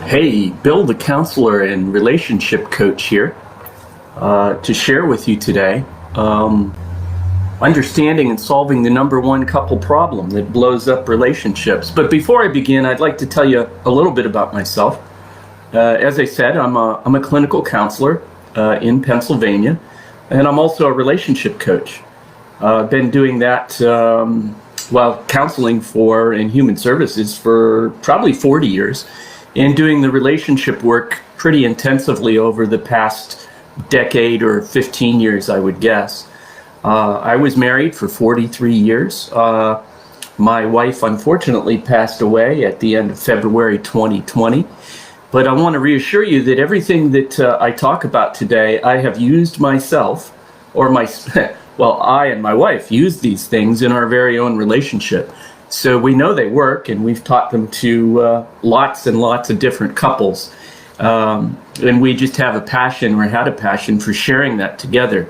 Hey, Bill, the counselor and relationship coach here, to share with you today understanding and solving the number one couple problem that blows up relationships. But before I begin, I'd like to tell you a little bit about myself. As I said, I'm a clinical counselor in Pennsylvania, and I'm also a relationship coach. I've been doing that counseling in human services for probably 40 years. And doing the relationship work pretty intensively over the past decade or 15 years, I would guess. I was married for 43 years. My wife unfortunately passed away at the end of February 2020. But I want to reassure you that everything that I talk about today, I have used myself, I and my wife used these things in our very own relationship. So we know they work, and we've taught them to lots and lots of different couples. And we just have a passion, or had a passion, for sharing that together.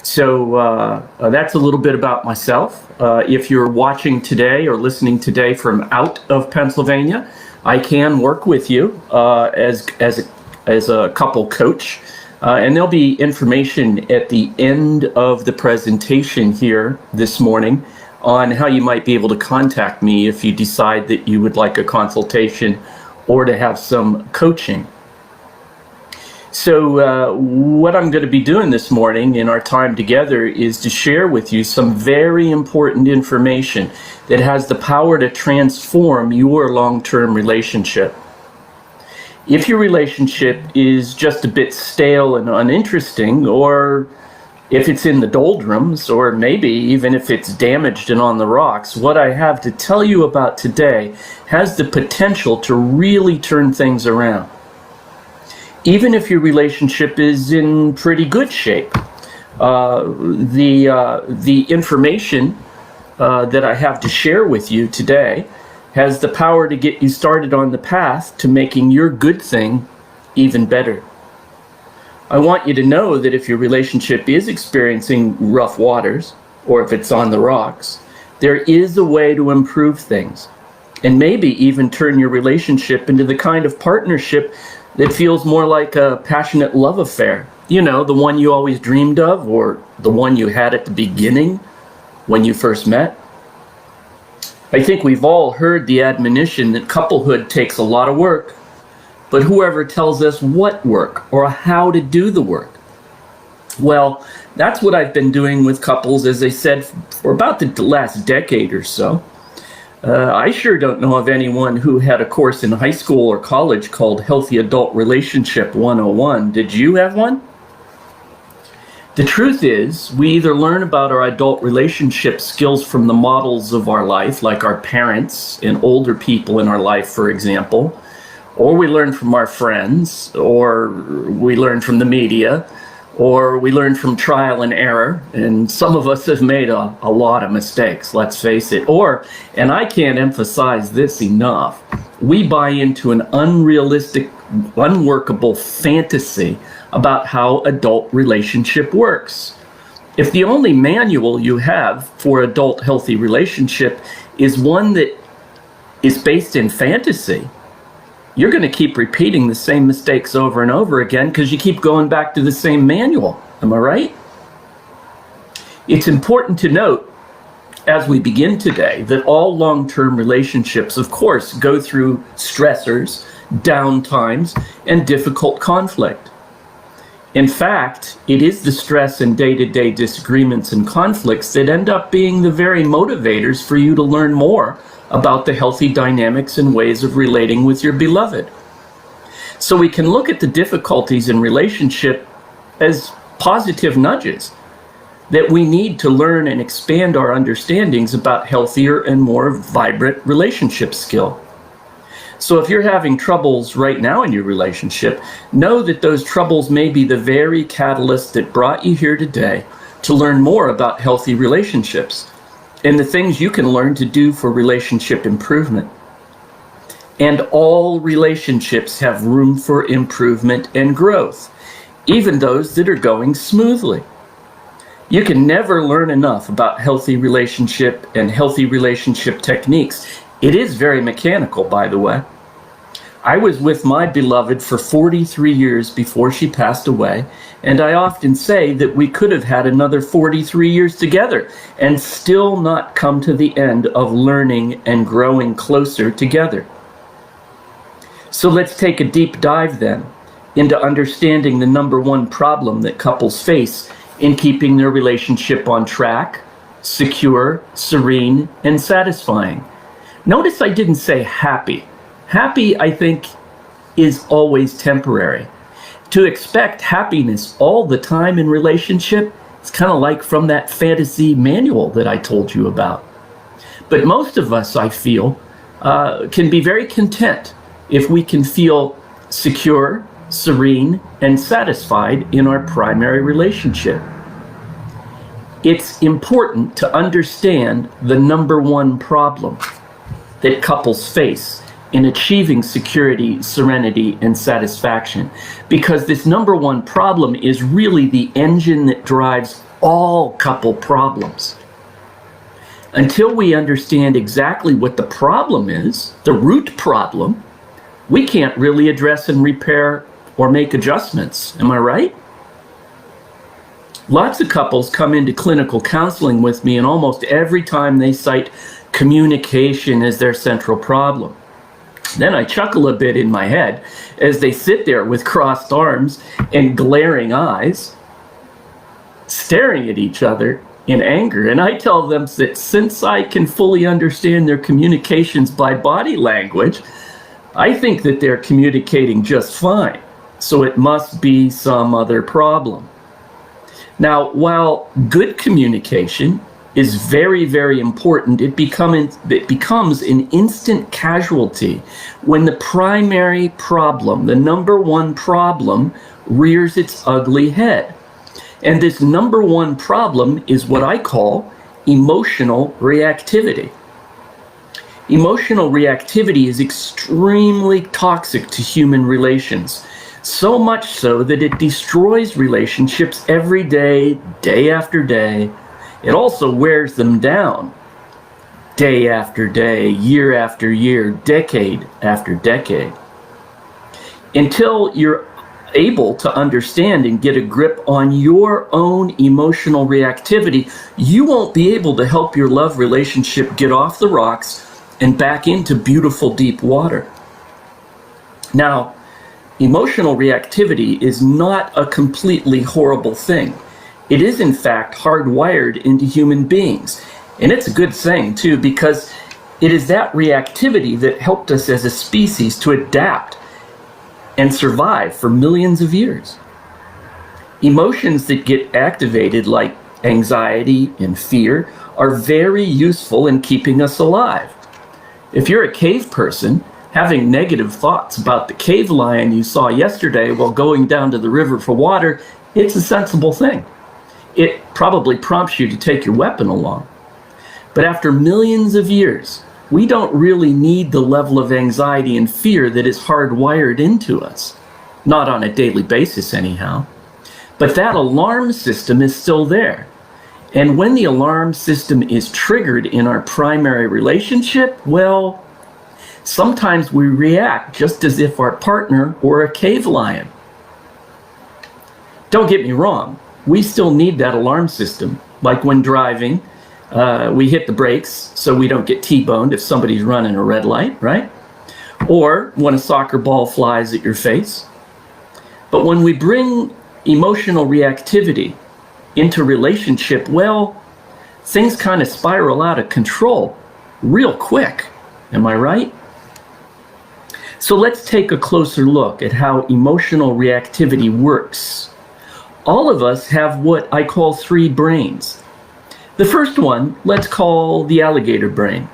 So that's a little bit about myself. If you're watching today or listening today from out of Pennsylvania, I can work with you as a couple coach. And there'll be information at the end of the presentation here this morning on how you might be able to contact me if you decide that you would like a consultation or to have some coaching. So what I'm going to be doing this morning in our time together is to share with you some very important information that has the power to transform your long-term relationship. If your relationship is just a bit stale and uninteresting, or if it's in the doldrums, or maybe even if it's damaged and on the rocks, what I have to tell you about today has the potential to really turn things around. Even if your relationship is in pretty good shape, the information that I have to share with you today has the power to get you started on the path to making your good thing even better. I want you to know that if your relationship is experiencing rough waters, or if it's on the rocks, there is a way to improve things, and maybe even turn your relationship into the kind of partnership that feels more like a passionate love affair. You know, the one you always dreamed of, or the one you had at the beginning when you first met. I think we've all heard the admonition that couplehood takes a lot of work, but whoever tells us what work or how to do the work? Well, that's what I've been doing with couples, as I said, for about the last decade or so. I sure don't know of anyone who had a course in high school or college called Healthy Adult Relationship 101. Did you have one? The truth is, we either learn about our adult relationship skills from the models of our life, like our parents and older people in our life, for example, or we learn from our friends, or we learn from the media, or we learn from trial and error. And some of us have made a lot of mistakes, let's face it. Or, and I can't emphasize this enough, we buy into an unrealistic, unworkable fantasy about how adult relationship works. If the only manual you have for adult healthy relationship is one that is based in fantasy, you're going to keep repeating the same mistakes over and over again because you keep going back to the same manual. Am I right? It's important to note, as we begin today, that all long-term relationships, of course, go through stressors, downtimes, and difficult conflict. In fact, it is the stress and day-to-day disagreements and conflicts that end up being the very motivators for you to learn more about the healthy dynamics and ways of relating with your beloved. So we can look at the difficulties in relationship as positive nudges that we need to learn and expand our understandings about healthier and more vibrant relationship skill. So if you're having troubles right now in your relationship, know that those troubles may be the very catalyst that brought you here today to learn more about healthy relationships and the things you can learn to do for relationship improvement. And all relationships have room for improvement and growth, even those that are going smoothly. You can never learn enough about healthy relationship and healthy relationship techniques. It is very mechanical, by the way. I was with my beloved for 43 years before she passed away, and I often say that we could have had another 43 years together and still not come to the end of learning and growing closer together. So let's take a deep dive then into understanding the number one problem that couples face in keeping their relationship on track, secure, serene, and satisfying. Notice I didn't say happy. Happy, I think, is always temporary. To expect happiness all the time in relationship, it's kind of like from that fantasy manual that I told you about. But most of us, I feel, can be very content if we can feel secure, serene, and satisfied in our primary relationship. It's important to understand the number one problem that couples face in achieving security, serenity, and satisfaction, because this number one problem is really the engine that drives all couple problems. Until we understand exactly what the problem is, the root problem, we can't really address and repair or make adjustments. Am I right? Lots of couples come into clinical counseling with me, and almost every time they cite communication as their central problem. Then I chuckle a bit in my head as they sit there with crossed arms and glaring eyes, staring at each other in anger. And I tell them that since I can fully understand their communications by body language, I think that they're communicating just fine. So it must be some other problem. Now, while good communication is very, very important, it becomes an instant casualty when the primary problem, the number one problem, rears its ugly head. And this number one problem is what I call emotional reactivity. Emotional reactivity is extremely toxic to human relations, so much so that it destroys relationships every day, day after day. It also wears them down day after day, year after year, decade after decade. Until you're able to understand and get a grip on your own emotional reactivity, you won't be able to help your love relationship get off the rocks and back into beautiful deep water. Now, emotional reactivity is not a completely horrible thing. It is, in fact, hardwired into human beings. And it's a good thing, too, because it is that reactivity that helped us as a species to adapt and survive for millions of years. Emotions that get activated, like anxiety and fear, are very useful in keeping us alive. If you're a cave person, having negative thoughts about the cave lion you saw yesterday while going down to the river for water, it's a sensible thing. It probably prompts you to take your weapon along. But after millions of years, we don't really need the level of anxiety and fear that is hardwired into us. Not on a daily basis, anyhow. But that alarm system is still there. And when the alarm system is triggered in our primary relationship, well, sometimes we react just as if our partner were a cave lion. Don't get me wrong, we still need that alarm system. Like when driving, we hit the brakes so we don't get T-boned if somebody's running a red light, right? Or when a soccer ball flies at your face. But when we bring emotional reactivity into relationship, well, things kind of spiral out of control real quick. Am I right? So let's take a closer look at how emotional reactivity works. All of us have what I call three brains. The first one, let's call the alligator brain.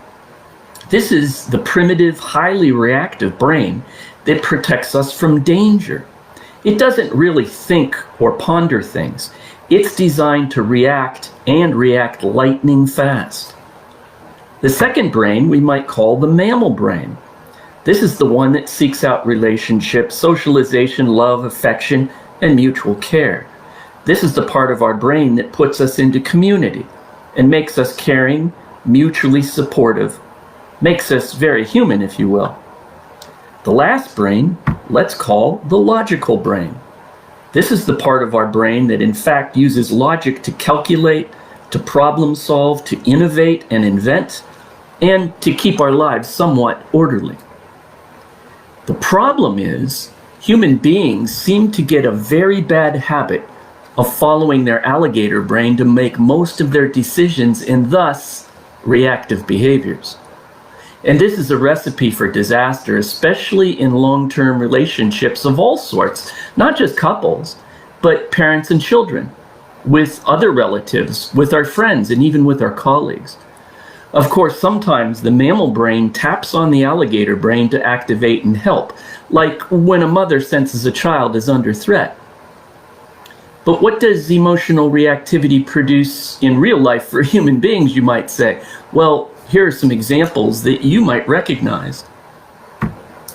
This is the primitive, highly reactive brain that protects us from danger. It doesn't really think or ponder things. It's designed to react and react lightning fast. The second brain we might call the mammal brain. This is the one that seeks out relationships, socialization, love, affection, and mutual care. This is the part of our brain that puts us into community and makes us caring, mutually supportive, makes us very human, if you will. The last brain, let's call the logical brain. This is the part of our brain that in fact uses logic to calculate, to problem solve, to innovate and invent, and to keep our lives somewhat orderly. The problem is, human beings seem to get a very bad habit of following their alligator brain to make most of their decisions and thus reactive behaviors. And this is a recipe for disaster, especially in long-term relationships of all sorts, not just couples, but parents and children, with other relatives, with our friends, and even with our colleagues. Of course, sometimes the mammal brain taps on the alligator brain to activate and help, like when a mother senses a child is under threat. But what does emotional reactivity produce in real life for human beings, you might say? Well, here are some examples that you might recognize.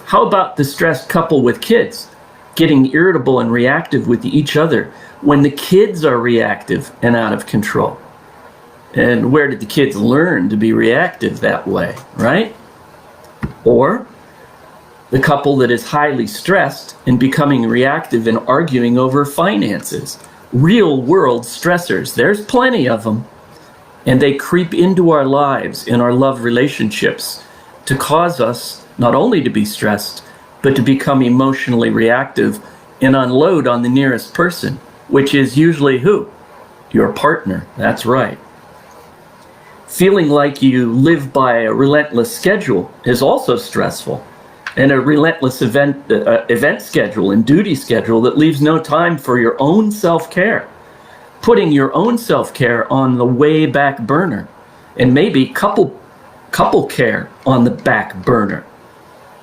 How about the stressed couple with kids, getting irritable and reactive with each other when the kids are reactive and out of control? And where did the kids learn to be reactive that way, right? Or the couple that is highly stressed and becoming reactive and arguing over finances. Real world stressors, there's plenty of them. And they creep into our lives and our love relationships to cause us not only to be stressed, but to become emotionally reactive and unload on the nearest person, which is usually who? Your partner, that's right. Feeling like you live by a relentless schedule is also stressful, and a relentless event schedule and duty schedule that leaves no time for your own self-care. Putting your own self-care on the way back burner, and maybe couple care on the back burner.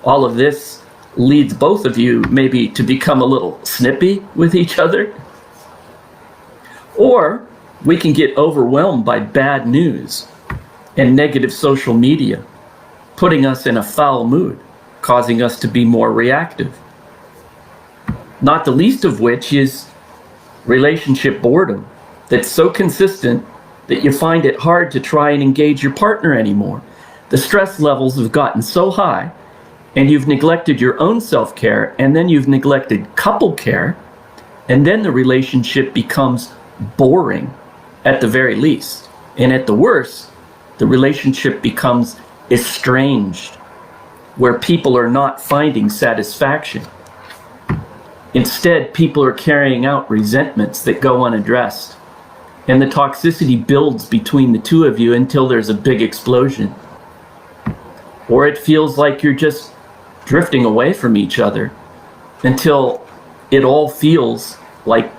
All of this leads both of you maybe to become a little snippy with each other. Or we can get overwhelmed by bad news and negative social media, putting us in a foul mood, causing us to be more reactive. Not the least of which is relationship boredom that's so consistent that you find it hard to try and engage your partner anymore. The stress levels have gotten so high, and you've neglected your own self-care, and then you've neglected couple care, and then the relationship becomes boring at the very least. And at the worst, the relationship becomes estranged, where people are not finding satisfaction. Instead, people are carrying out resentments that go unaddressed, and the toxicity builds between the two of you until there's a big explosion. Or it feels like you're just drifting away from each other until it all feels like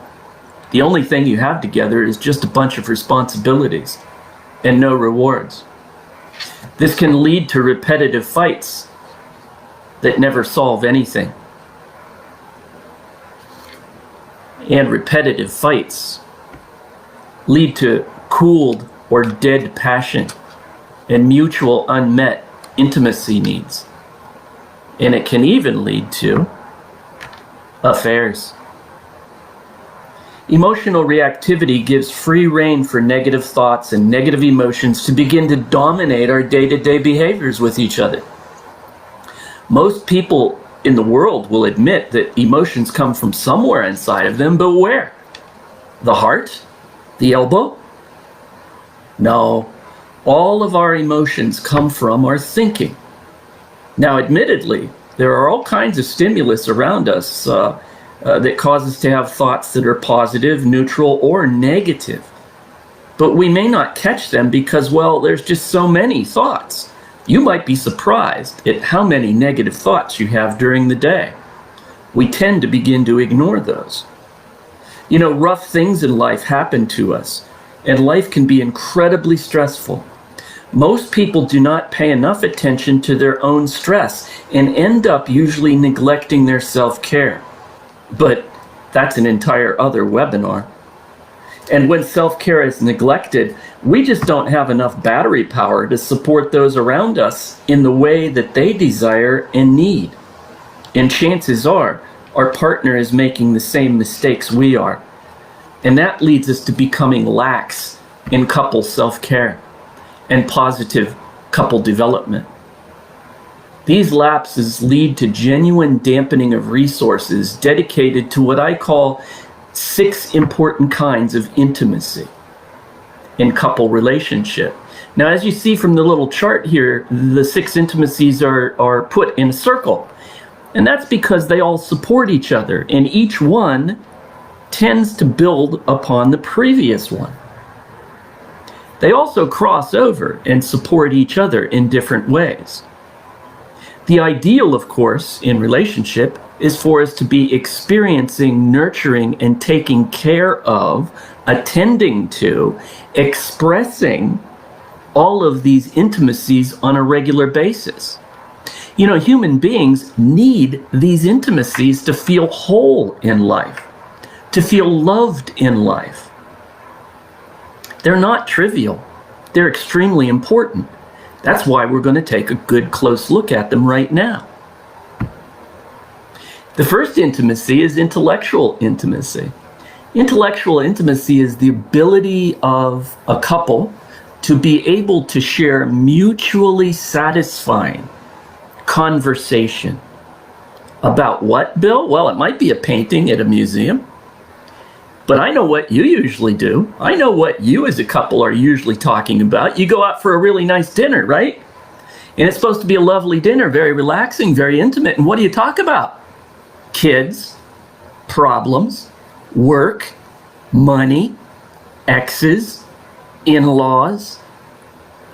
the only thing you have together is just a bunch of responsibilities and no rewards. This can lead to repetitive fights that never solve anything. And repetitive fights lead to cooled or dead passion and mutual unmet intimacy needs. And it can even lead to affairs. Emotional reactivity gives free rein for negative thoughts and negative emotions to begin to dominate our day-to-day behaviors with each other. Most people in the world will admit that emotions come from somewhere inside of them, but where? The heart? The elbow? No, all of our emotions come from our thinking. Now, admittedly, there are all kinds of stimulus around us that cause us to have thoughts that are positive, neutral, or negative. But we may not catch them because, well, there's just so many thoughts. You might be surprised at how many negative thoughts you have during the day. We tend to begin to ignore those. You know, rough things in life happen to us, and life can be incredibly stressful. Most people do not pay enough attention to their own stress and end up usually neglecting their self-care. But that's an entire other webinar. And when self-care is neglected, we just don't have enough battery power to support those around us in the way that they desire and need. And chances are, our partner is making the same mistakes we are. And that leads us to becoming lax in couple self-care and positive couple development. These lapses lead to genuine dampening of resources dedicated to what I call 6 important kinds of intimacy in couple relationship. Now, as you see from the little chart here, the 6 intimacies are put in a circle. And that's because they all support each other, and each one tends to build upon the previous one. They also cross over and support each other in different ways. The ideal, of course, in relationship is for us to be experiencing, nurturing, and taking care of, attending to, expressing all of these intimacies on a regular basis. You know, human beings need these intimacies to feel whole in life, to feel loved in life. They're not trivial. They're extremely important. That's why we're going to take a good close look at them right now. The first intimacy is intellectual intimacy. Intellectual intimacy is the ability of a couple to be able to share mutually satisfying conversation. About what, Bill? Well, it might be a painting at a museum. But I know what you usually do. I know what you as a couple are usually talking about. You go out for a really nice dinner, right? And it's supposed to be a lovely dinner, very relaxing, very intimate. And what do you talk about? Kids, problems, work, money, exes, in-laws.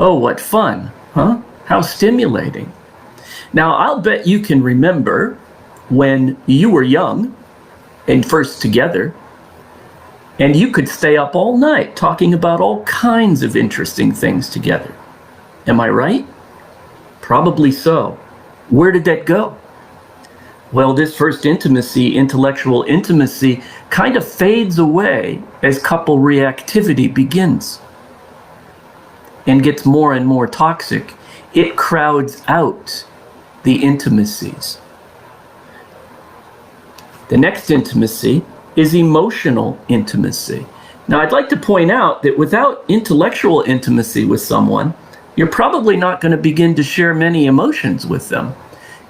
Oh, what fun, huh? How stimulating. Now, I'll bet you can remember when you were young and first together, and you could stay up all night talking about all kinds of interesting things together. Am I right? Probably so. Where did that go? Well, this first intimacy, intellectual intimacy, kind of fades away as couple reactivity begins and gets more and more toxic. It crowds out the intimacies. The next intimacy is emotional intimacy. Now, I'd like to point out that without intellectual intimacy with someone, you're probably not going to begin to share many emotions with them.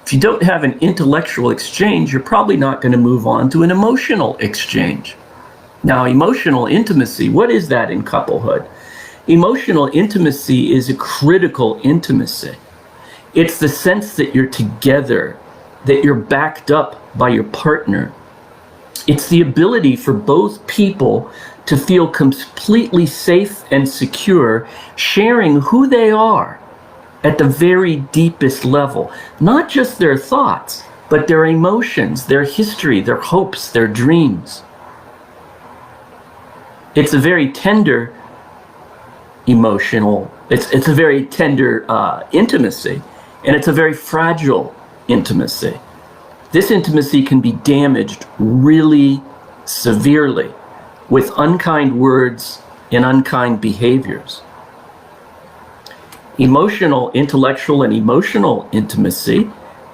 If you don't have an intellectual exchange, you're probably not going to move on to an emotional exchange. Now, emotional intimacy, what is that in couplehood? Emotional intimacy is a critical intimacy. It's the sense that you're together, that you're backed up by your partner. It's the ability for both people to feel completely safe and secure, sharing who they are at the very deepest level. Not just their thoughts, but their emotions, their history, their hopes, their dreams. It's a very tender emotional, it's a very tender intimacy, and it's a very fragile intimacy. This intimacy can be damaged really severely with unkind words and unkind behaviors. Emotional, intellectual, and emotional intimacy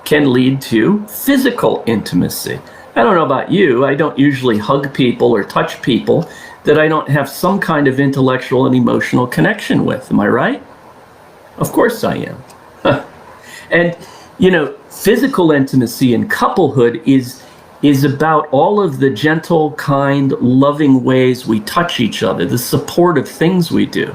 can lead to physical intimacy. I don't know about you, I don't usually hug people or touch people that I don't have some kind of intellectual and emotional connection with. Am I right? Of course I am. And, you know, physical intimacy and couplehood is about all of the gentle, kind, loving ways we touch each other, the supportive things we do,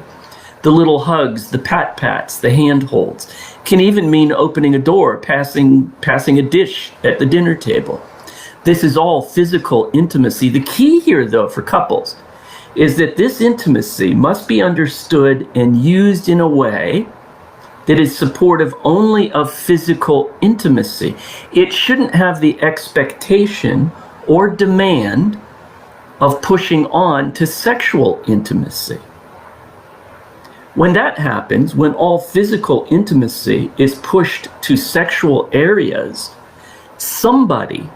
the little hugs, the pat-pats, the hand-holds. Can even mean opening a door, passing a dish at the dinner table. This is all physical intimacy. The key here, though, for couples is that this intimacy must be understood and used in a way that is supportive only of physical intimacy. It shouldn't have the expectation or demand of pushing on to sexual intimacy. When that happens, when all physical intimacy is pushed to sexual areas, somebody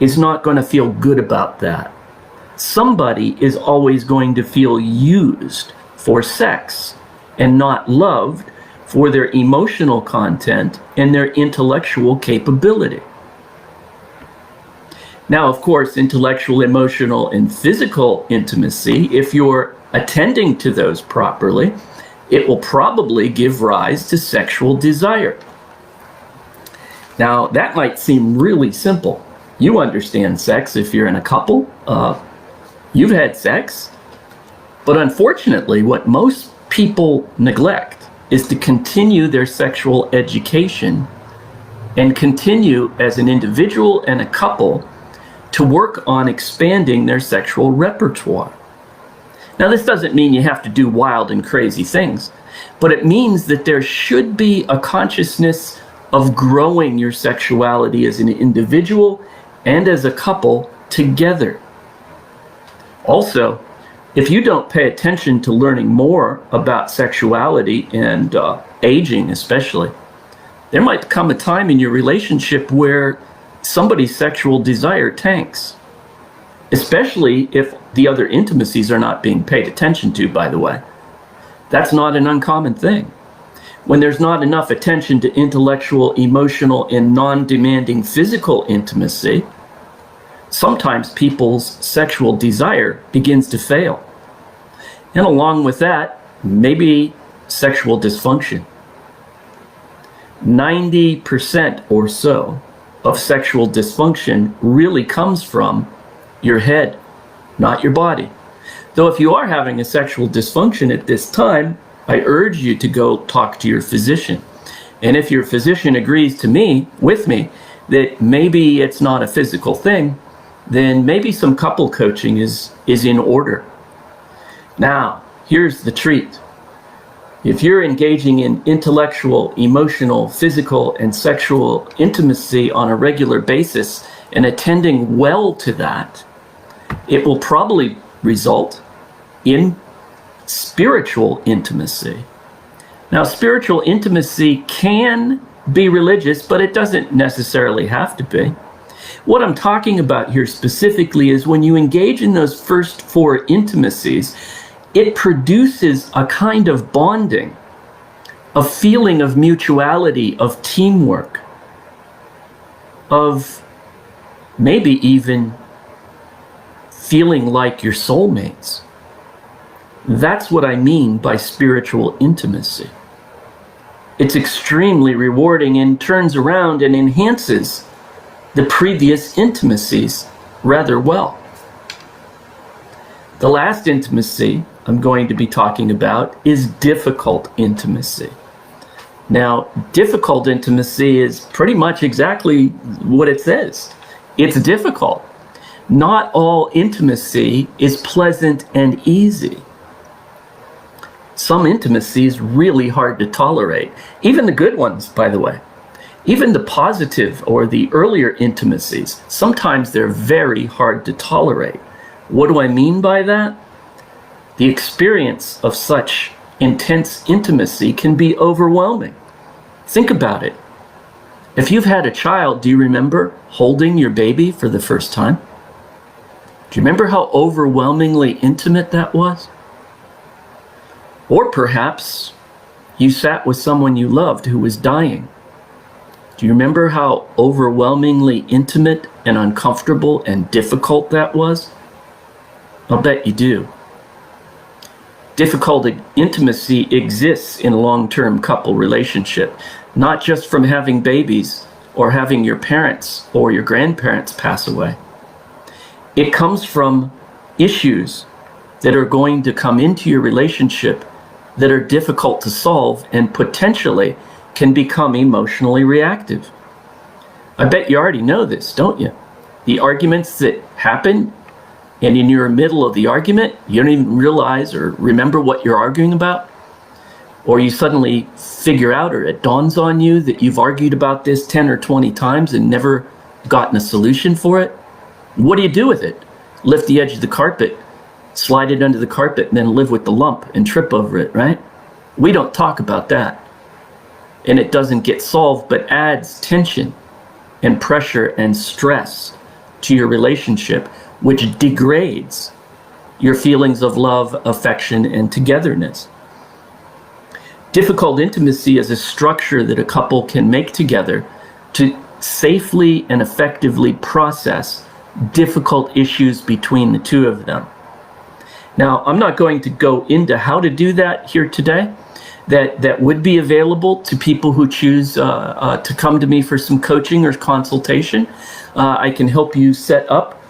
is not going to feel good about that. Somebody is always going to feel used for sex and not loved for their emotional content and their intellectual capability. Now, of course, intellectual, emotional, and physical intimacy, if you're attending to those properly, it will probably give rise to sexual desire. Now, that might seem really simple. You understand sex if you're in a couple. You've had sex. But unfortunately, what most people neglect is to continue their sexual education and continue as an individual and a couple to work on expanding their sexual repertoire. Now, this doesn't mean you have to do wild and crazy things, but it means that there should be a consciousness of growing your sexuality as an individual and as a couple together. Also, if you don't pay attention to learning more about sexuality and aging especially, there might come a time in your relationship where somebody's sexual desire tanks, especially if the other intimacies are not being paid attention to, by the way. That's not an uncommon thing. When there's not enough attention to intellectual, emotional, and non-demanding physical intimacy, sometimes people's sexual desire begins to fail. And along with that, maybe sexual dysfunction. 90% or so of sexual dysfunction really comes from your head, not your body. Though if you are having a sexual dysfunction at this time, I urge you to go talk to your physician. And if your physician agrees with me, that maybe it's not a physical thing, then maybe some couple coaching is in order. Now, here's the treat. If you're engaging in intellectual, emotional, physical, and sexual intimacy on a regular basis and attending well to that, it will probably result in spiritual intimacy. Now, spiritual intimacy can be religious, but it doesn't necessarily have to be. What I'm talking about here specifically is when you engage in those first four intimacies, it produces a kind of bonding, a feeling of mutuality, of teamwork, of maybe even feeling like you're soulmates. That's what I mean by spiritual intimacy. It's extremely rewarding and turns around and enhances the previous intimacies rather well. The last intimacy I'm going to be talking about is difficult intimacy. Now, difficult intimacy is pretty much exactly what it says. It's difficult. Not all intimacy is pleasant and easy. Some intimacy is really hard to tolerate. Even the good ones, by the way. Even the positive or the earlier intimacies, sometimes they're very hard to tolerate. What do I mean by that? The experience of such intense intimacy can be overwhelming. Think about it. If you've had a child, do you remember holding your baby for the first time? Do you remember how overwhelmingly intimate that was? Or perhaps you sat with someone you loved who was dying. Do you remember how overwhelmingly intimate and uncomfortable and difficult that was? I'll bet you do. Difficult intimacy exists in a long-term couple relationship, not just from having babies or having your parents or your grandparents pass away. It comes from issues that are going to come into your relationship that are difficult to solve and potentially can become emotionally reactive. I bet you already know this, don't you? The arguments that happen, and in your middle of the argument, you don't even realize or remember what you're arguing about, or you suddenly figure out, or it dawns on you that you've argued about this 10 or 20 times and never gotten a solution for it. What do you do with it? Lift the edge of the carpet, slide it under the carpet, and then live with the lump and trip over it, right? We don't talk about that. And it doesn't get solved, but adds tension and pressure and stress to your relationship, which degrades your feelings of love, affection, and togetherness. Difficult intimacy is a structure that a couple can make together to safely and effectively process difficult issues between the two of them. Now, I'm not going to go into how to do that here today, that would be available to people who choose to come to me for some coaching or consultation. I can help you set up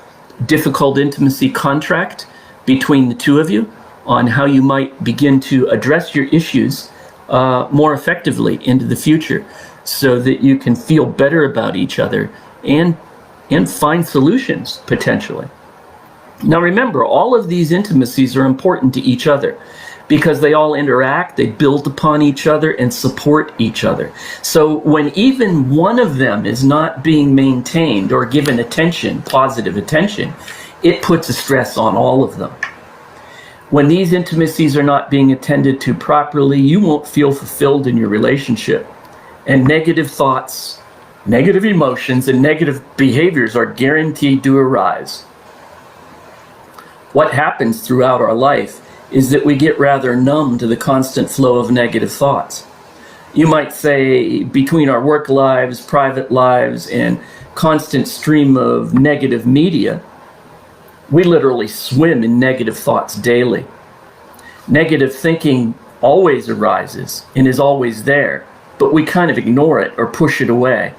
difficult intimacy contract between the two of you on how you might begin to address your issues more effectively into the future, so that you can feel better about each other and find solutions potentially. Now remember, all of these intimacies are important to each other because they all interact, they build upon each other and support each other. So when even one of them is not being maintained or given attention, positive attention, it puts a stress on all of them. When these intimacies are not being attended to properly, you won't feel fulfilled in your relationship. And negative thoughts, negative emotions, and negative behaviors are guaranteed to arise. What happens throughout our life is that we get rather numb to the constant flow of negative thoughts. You might say between our work lives, private lives, and constant stream of negative media, we literally swim in negative thoughts daily. Negative thinking always arises and is always there, but we kind of ignore it or push it away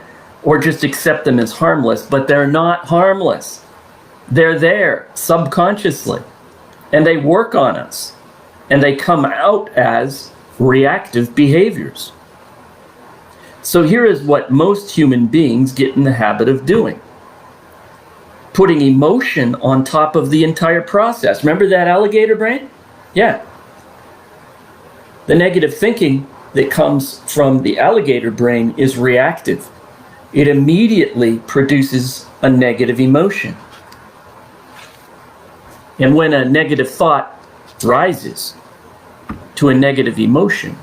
or just accept them as harmless, but they're not harmless. They're there subconsciously, and they work on us, and they come out as reactive behaviors. So here is what most human beings get in the habit of doing: putting emotion on top of the entire process. Remember that alligator brain? Yeah. The negative thinking that comes from the alligator brain is reactive. It immediately produces a negative emotion. And when a negative thought rises to a negative emotion,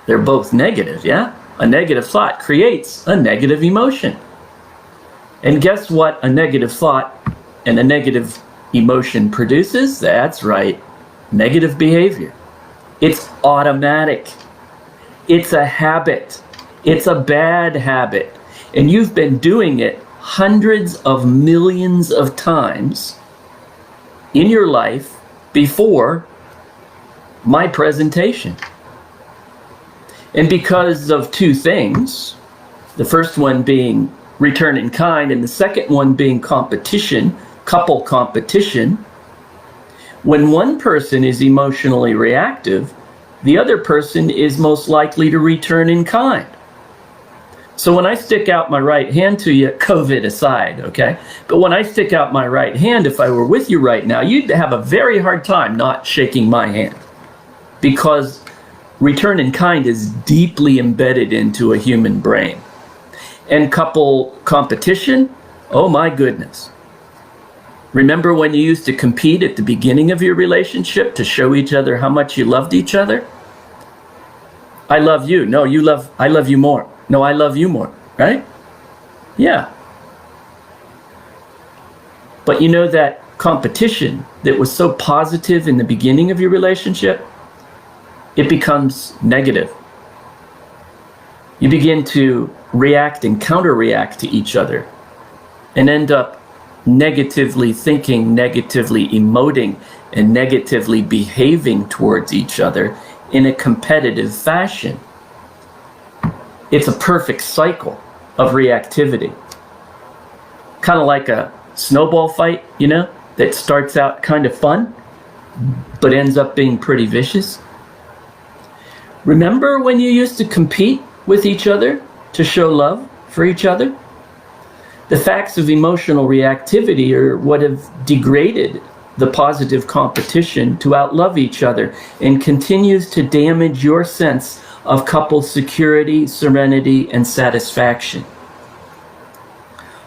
they're both negative, yeah? A negative thought creates a negative emotion. And guess what a negative thought and a negative emotion produces? That's right, negative behavior. It's automatic. It's a habit. It's a bad habit. And you've been doing it hundreds of millions of times in your life before my presentation. And because of two things, the first one being return in kind and the second one being competition, couple competition, when one person is emotionally reactive, the other person is most likely to return in kind. So when I stick out my right hand to you, COVID aside, okay? But when I stick out my right hand, if I were with you right now, you'd have a very hard time not shaking my hand, because return in kind is deeply embedded into a human brain. And couple competition, oh my goodness. Remember when you used to compete at the beginning of your relationship to show each other how much you loved each other? I love you. No, I love you more. No, I love you more, right? Yeah. But you know that competition that was so positive in the beginning of your relationship, it becomes negative. You begin to react and counter-react to each other and end up negatively thinking, negatively emoting, and negatively behaving towards each other in a competitive fashion. It's a perfect cycle of reactivity. Kind of like a snowball fight, you know, that starts out kind of fun, but ends up being pretty vicious. Remember when you used to compete with each other to show love for each other? The facts of emotional reactivity are what have degraded the positive competition to outlove each other and continues to damage your sense of couple security, serenity, and satisfaction.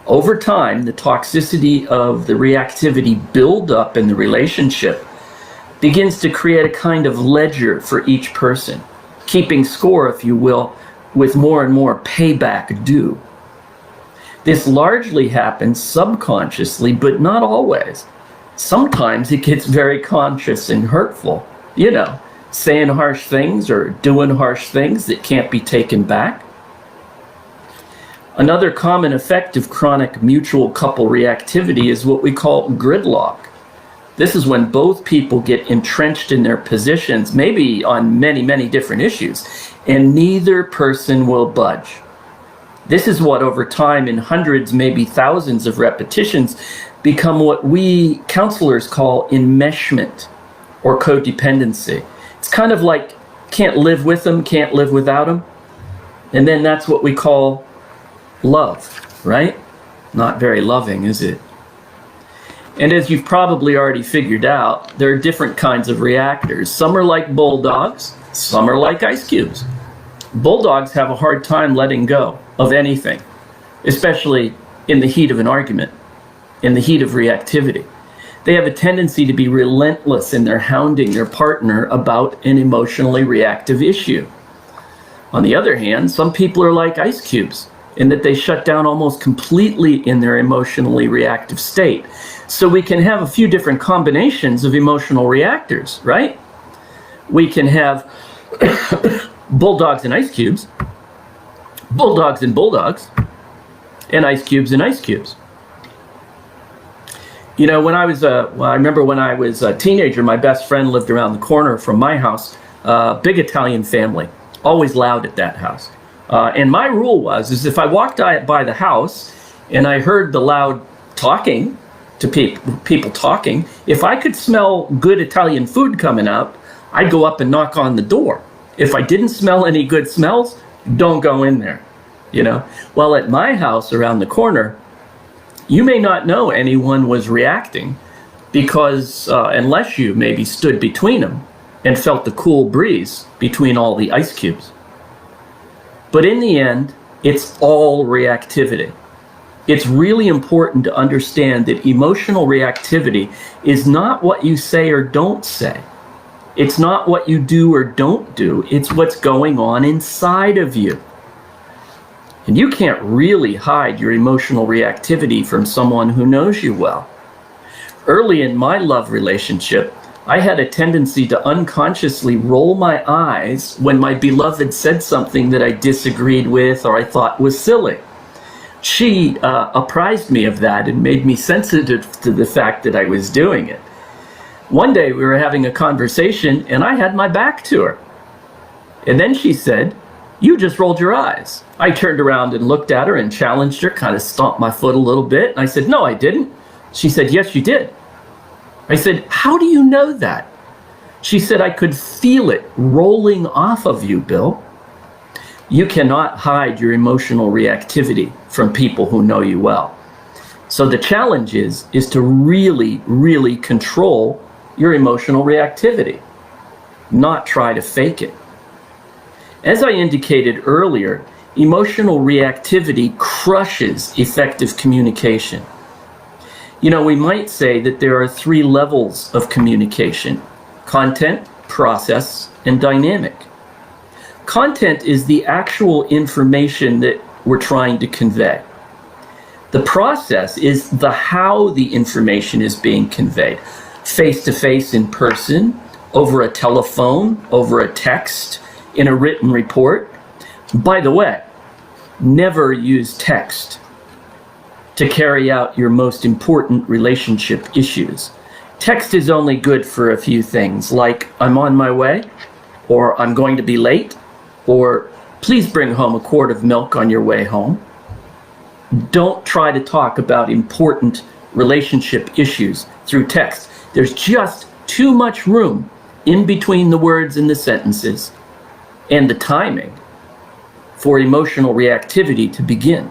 Over time, the toxicity of the reactivity buildup in the relationship begins to create a kind of ledger for each person, keeping score, if you will, with more and more payback due. This largely happens subconsciously, but not always. Sometimes it gets very conscious and hurtful, you know, saying harsh things or doing harsh things that can't be taken back. Another common effect of chronic mutual couple reactivity is what we call gridlock. This is when both people get entrenched in their positions, maybe on many, many different issues, and neither person will budge. This is what over time, in hundreds, maybe thousands of repetitions, become what we counselors call enmeshment or codependency. It's kind of like can't live with them, can't live without them. And then that's what we call love, right? Not very loving, is it? And as you've probably already figured out, there are different kinds of reactors. Some are like bulldogs, some are like ice cubes. Bulldogs have a hard time letting go of anything, especially in the heat of an argument, in the heat of reactivity. They have a tendency to be relentless in their hounding their partner about an emotionally reactive issue. On the other hand, some people are like ice cubes in that they shut down almost completely in their emotionally reactive state. So we can have a few different combinations of emotional reactors, right? We can have bulldogs and ice cubes, bulldogs and bulldogs, and ice cubes and ice cubes. You know, when I was, I remember when I was a teenager, my best friend lived around the corner from my house, big Italian family, always loud at that house. And my rule is if I walked by the house and I heard the loud talking to people talking, if I could smell good Italian food coming out, I'd go up and knock on the door. If I didn't smell any good smells, don't go in there, you know? Well, at my house around the corner, you may not know anyone was reacting because unless you maybe stood between them and felt the cool breeze between all the ice cubes. But in the end, it's all reactivity. It's really important to understand that emotional reactivity is not what you say or don't say. It's not what you do or don't do. It's what's going on inside of you. And you can't really hide your emotional reactivity from someone who knows you well. Early in my love relationship, I had a tendency to unconsciously roll my eyes when my beloved said something that I disagreed with or I thought was silly. She apprised me of that and made me sensitive to the fact that I was doing it. One day we were having a conversation and I had my back to her. And then she said, "You just rolled your eyes." I turned around and looked at her and challenged her, kind of stomped my foot a little bit. And I said, "No, I didn't." She said, "Yes, you did." I said, "How do you know that?" She said, "I could feel it rolling off of you, Bill." You cannot hide your emotional reactivity from people who know you well. So the challenge is to really, really control your emotional reactivity, not try to fake it. As I indicated earlier, emotional reactivity crushes effective communication. You know, we might say that there are 3 levels of communication: content, process, and dynamic. Content is the actual information that we're trying to convey. The process is the how the information is being conveyed, face-to-face in person, over a telephone, over a text, in a written report. By the way, never use text to carry out your most important relationship issues. Text is only good for a few things, like "I'm on my way," or "I'm going to be late," or "Please bring home a quart of milk on your way home." Don't try to talk about important relationship issues through text. There's just too much room in between the words and the sentences and the timing for emotional reactivity to begin.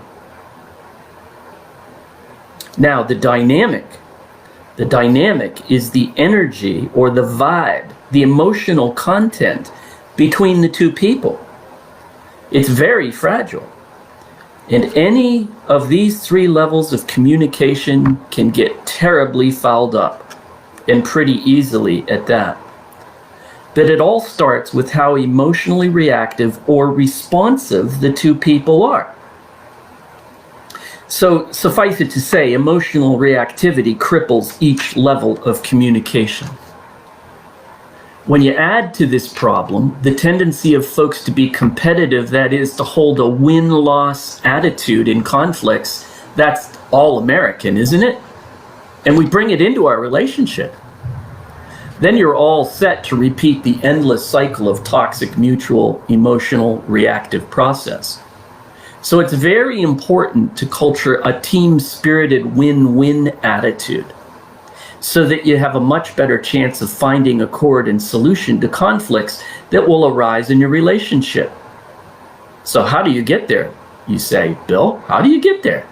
Now, the dynamic is the energy or the vibe, the emotional content between the two people. It's very fragile. And any of these 3 levels of communication can get terribly fouled up, and pretty easily at that. But it all starts with how emotionally reactive or responsive the two people are. So suffice it to say, emotional reactivity cripples each level of communication. When you add to this problem the tendency of folks to be competitive, that is, to hold a win-loss attitude in conflicts, that's all American, isn't it? And we bring it into our relationship. Then you're all set to repeat the endless cycle of toxic mutual emotional reactive process. So it's very important to culture a team-spirited win-win attitude so that you have a much better chance of finding accord and solution to conflicts that will arise in your relationship. So how do you get there? You say, Bill, how do you get there?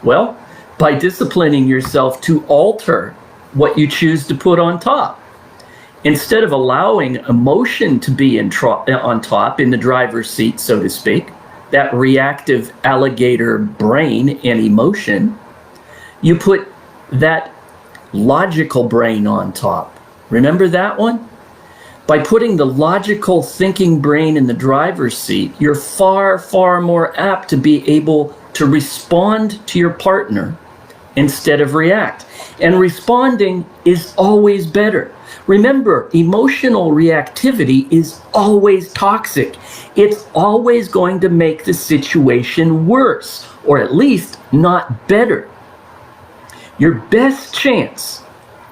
Well, by disciplining yourself to alter what you choose to put on top. Instead of allowing emotion to be on top, in the driver's seat, so to speak, that reactive alligator brain and emotion, you put that logical brain on top. Remember that one? By putting the logical thinking brain in the driver's seat, you're far, far more apt to be able to respond to your partner instead of react. And responding is always better. Remember, emotional reactivity is always toxic. It's always going to make the situation worse, or at least not better. Your best chance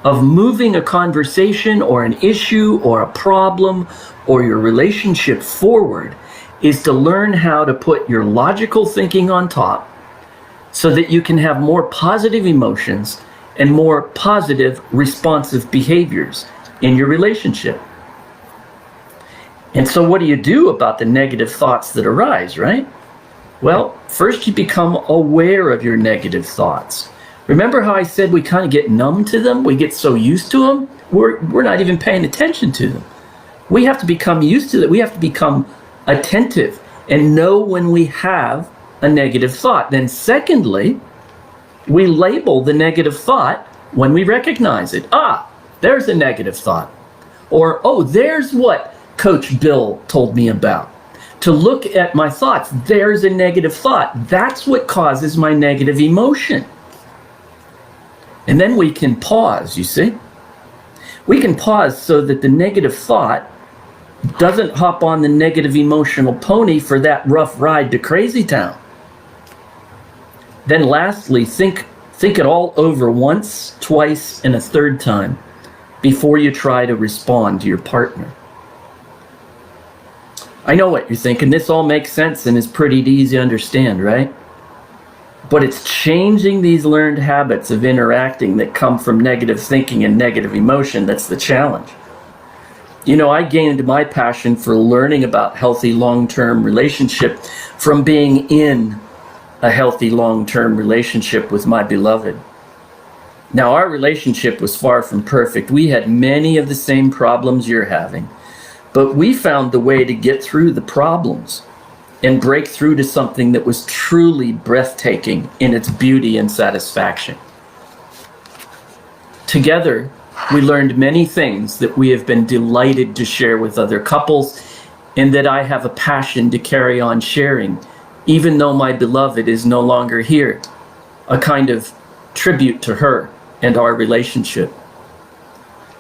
of moving a conversation or an issue or a problem or your relationship forward is to learn how to put your logical thinking on top so that you can have more positive emotions and more positive responsive behaviors in your relationship. And so what do you do about the negative thoughts that arise, right? Well, first you become aware of your negative thoughts. Remember how I said we kind of get numb to them? We get so used to them, we're not even paying attention to them. We have to become used to that. We have to become attentive and know when we have a negative thought. Then secondly, we label the negative thought when we recognize it. Ah, there's a negative thought. Or, oh, there's what Coach Bill told me about. To look at my thoughts, there's a negative thought. That's what causes my negative emotion. And then we can pause, you see? We can pause so that the negative thought doesn't hop on the negative emotional pony for that rough ride to Crazy Town. Then lastly, think it all over once, twice, and a third time before you try to respond to your partner. I know what you're thinking. This all makes sense and is pretty easy to understand, right? But it's changing these learned habits of interacting that come from negative thinking and negative emotion that's the challenge. You know, I gained my passion for learning about healthy long-term relationship from being in a healthy long-term relationship with my beloved. Now, our relationship was far from perfect. We had many of the same problems you're having, but we found the way to get through the problems and break through to something that was truly breathtaking in its beauty and satisfaction. Together, we learned many things that we have been delighted to share with other couples and that I have a passion to carry on sharing, even though my beloved is no longer here, a kind of tribute to her and our relationship.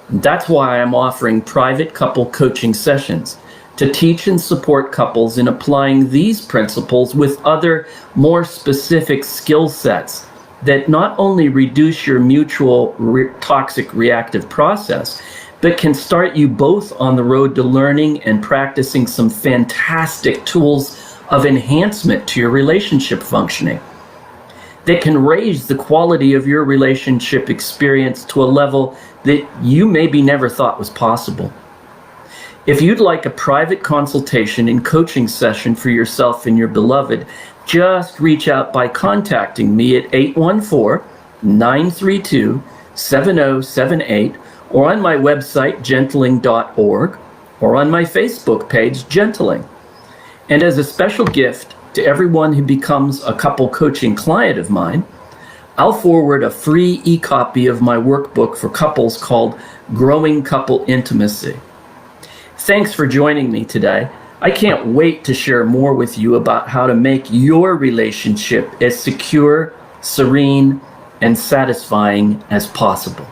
And that's why I'm offering private couple coaching sessions to teach and support couples in applying these principles with other more specific skill sets that not only reduce your mutual toxic reactive process, but can start you both on the road to learning and practicing some fantastic tools of enhancement to your relationship functioning that can raise the quality of your relationship experience to a level that you maybe never thought was possible. If you'd like a private consultation and coaching session for yourself and your beloved, just reach out by contacting me at 814-932-7078 or on my website, gentling.org, or on my Facebook page, Gentling. And as a special gift to everyone who becomes a couple coaching client of mine, I'll forward a free e-copy of my workbook for couples called Growing Couple Intimacy. Thanks for joining me today. I can't wait to share more with you about how to make your relationship as secure, serene, and satisfying as possible.